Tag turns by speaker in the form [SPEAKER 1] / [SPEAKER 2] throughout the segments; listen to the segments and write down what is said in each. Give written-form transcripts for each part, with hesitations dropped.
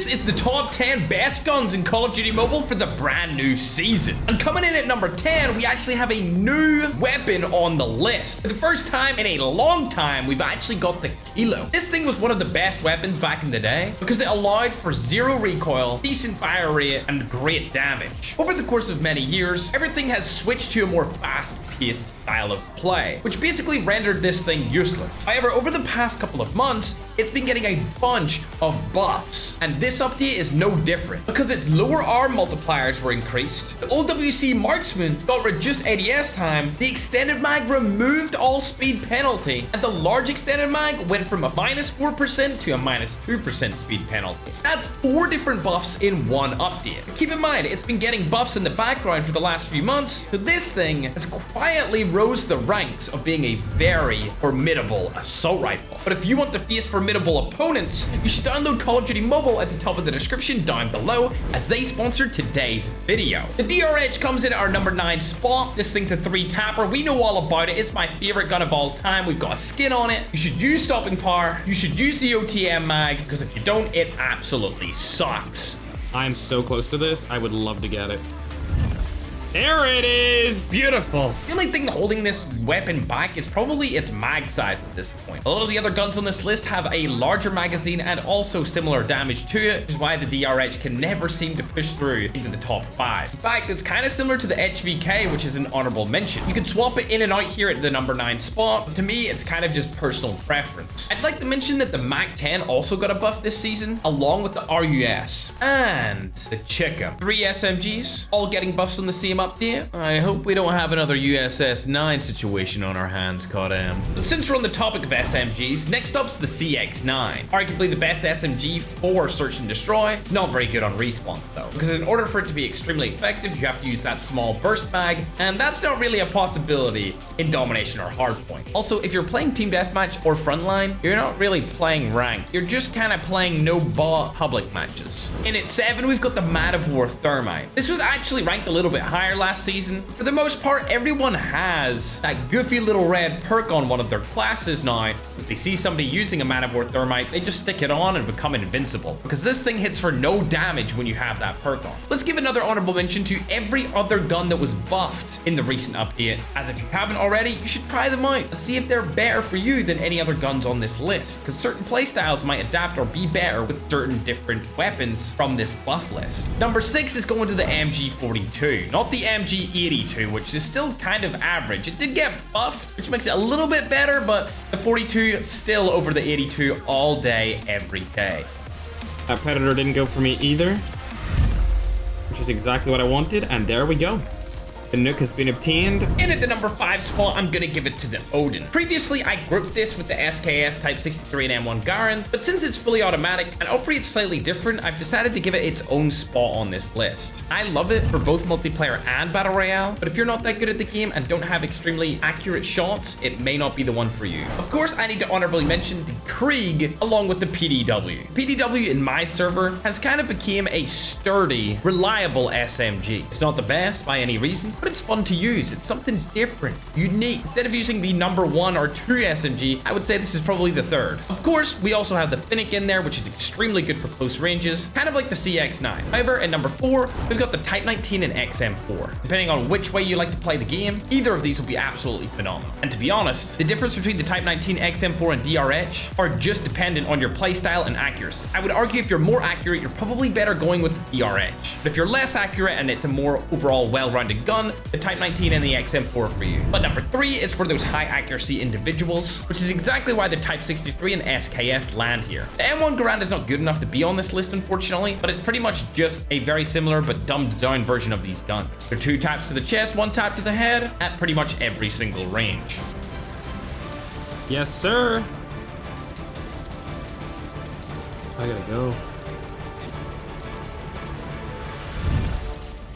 [SPEAKER 1] This is the top 10 best guns in Call of Duty Mobile for the brand new season. And coming in at number 10, we actually have a new weapon on the list. For the first time in a long time, we've actually got the Kilo. This thing was one of the best weapons back in the day because it allowed for zero recoil, decent fire rate, and great damage. Over the course of many years, everything has switched to a more fast-paced style of play, which basically rendered this thing useless. However, over the past couple of months, it's been getting a bunch of buffs, and this update is no different because its lower arm multipliers were increased, the OWC marksman got reduced ADS time, the extended mag removed all speed penalty, and the large extended mag went from a -4% to a -2% speed penalty. That's 4 different buffs in one update. But keep in mind, it's been getting buffs in the background for the last few months, so this thing has quietly rose the ranks of being a very formidable assault rifle. But if you want to face formidable opponents, you should download Call of Duty Mobile at the top of the description down below, as they sponsor today's video. The DRH comes in at our number 9 spot. This thing's a 3-tapper. We know all about it. It's my favorite gun of all time. We've got a skin on it. You should use stopping power. You should use the OTM mag, because if you don't, it absolutely sucks.
[SPEAKER 2] I'm so close to this. I would love to get it. There it is!
[SPEAKER 1] Beautiful. The only thing holding this weapon back is probably its mag size at this point. A lot of the other guns on this list have a larger magazine and also similar damage to it, which is why the DRH can never seem to push through into the top 5. In fact, it's kind of similar to the HVK, which is an honorable mention. You can swap it in and out here at the number 9 spot, but to me, it's kind of just personal preference. I'd like to mention that the MAC-10 also got a buff this season, along with the RUS and the Chica. 3 SMGs, all getting buffs on the same update. I hope we don't have another USS-9 situation on our hands, COD. But since we're on the topic of SMGs, next up's the CX-9. Arguably the best SMG for search and destroy. It's not very good on respawn though, because in order for it to be extremely effective, you have to use that small burst mag, and that's not really a possibility in domination or hardpoint. Also, if you're playing team deathmatch or frontline, you're not really playing ranked. You're just kind of playing no bot public matches. In at 7, we've got the Man of War Thermite. This was actually ranked a little bit higher last season. For the most part, everyone has that goofy little red perk on one of their classes now. If they see somebody using a Man of War Thermite, they just stick it on and become invincible, because this thing hits for no damage when you have that perk on. Let's give another honorable mention to every other gun that was buffed in the recent update, as if you haven't already, you should try them out and see if they're better for you than any other guns on this list, because certain playstyles might adapt or be better with certain different weapons from this buff list. Number 6 is going to the MG42, not the MG82, which is still kind of average. It did get buffed, which makes it a little bit better, but the 42 is still over the 82 all day, every day.
[SPEAKER 2] That Predator didn't go for me either, which is exactly what I wanted, and there we go. The Nook has been obtained.
[SPEAKER 1] In at the number 5 spot, I'm gonna give it to the Odin. Previously, I grouped this with the SKS Type 63 and M1 Garand, but since it's fully automatic and operates slightly different, I've decided to give it its own spot on this list. I love it for both multiplayer and battle royale, but if you're not that good at the game and don't have extremely accurate shots, it may not be the one for you. Of course, I need to honorably mention the Krieg along with the PDW. PDW in my server has kind of become a sturdy, reliable SMG. It's not the best by any reason, but it's fun to use. It's something different, unique. Instead of using the number 1 or 2 SMG, I would say this is probably the 3rd. Of course, we also have the Finnick in there, which is extremely good for close ranges, kind of like the CX-9. However, at number 4, we've got the Type 19 and XM4. Depending on which way you like to play the game, either of these will be absolutely phenomenal. And to be honest, the difference between the Type 19, XM4, and DRH are just dependent on your playstyle and accuracy. I would argue if you're more accurate, you're probably better going with the DRH. But if you're less accurate and it's a more overall well-rounded gun, the Type 19 and the XM4 for you. But number 3 is for those high accuracy individuals, which is exactly why the Type 63 and SKS land here. The M1 Garand is not good enough to be on this list, unfortunately, but it's pretty much just a very similar but dumbed down version of these guns. They're 2 taps to the chest, 1 tap to the head at pretty much every single range.
[SPEAKER 2] Yes, sir. I gotta go.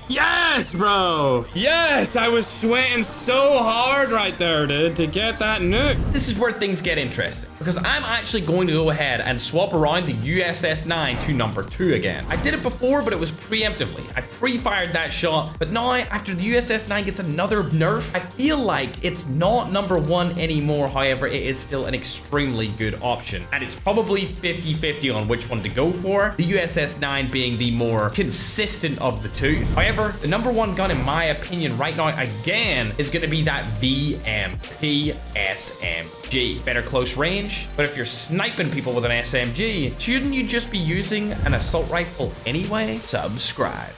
[SPEAKER 2] Yes! Yes, bro. Yes, I was sweating so hard right there, dude, to get that nuke.
[SPEAKER 1] This is where things get interesting, because I'm actually going to go ahead and swap around the USS-9 to number 2 again. I did it before, but it was preemptively. I pre-fired that shot, but now after the USS-9 gets another nerf, I feel like it's not number 1 anymore. However, it is still an extremely good option, and it's probably 50-50 on which one to go for, the USS-9 being the more consistent of the two. However, the number 1 gun in my opinion right now again is going to be that VMP SMG. Better close range, but if you're sniping people with an SMG, shouldn't you just be using an assault rifle anyway? Subscribe.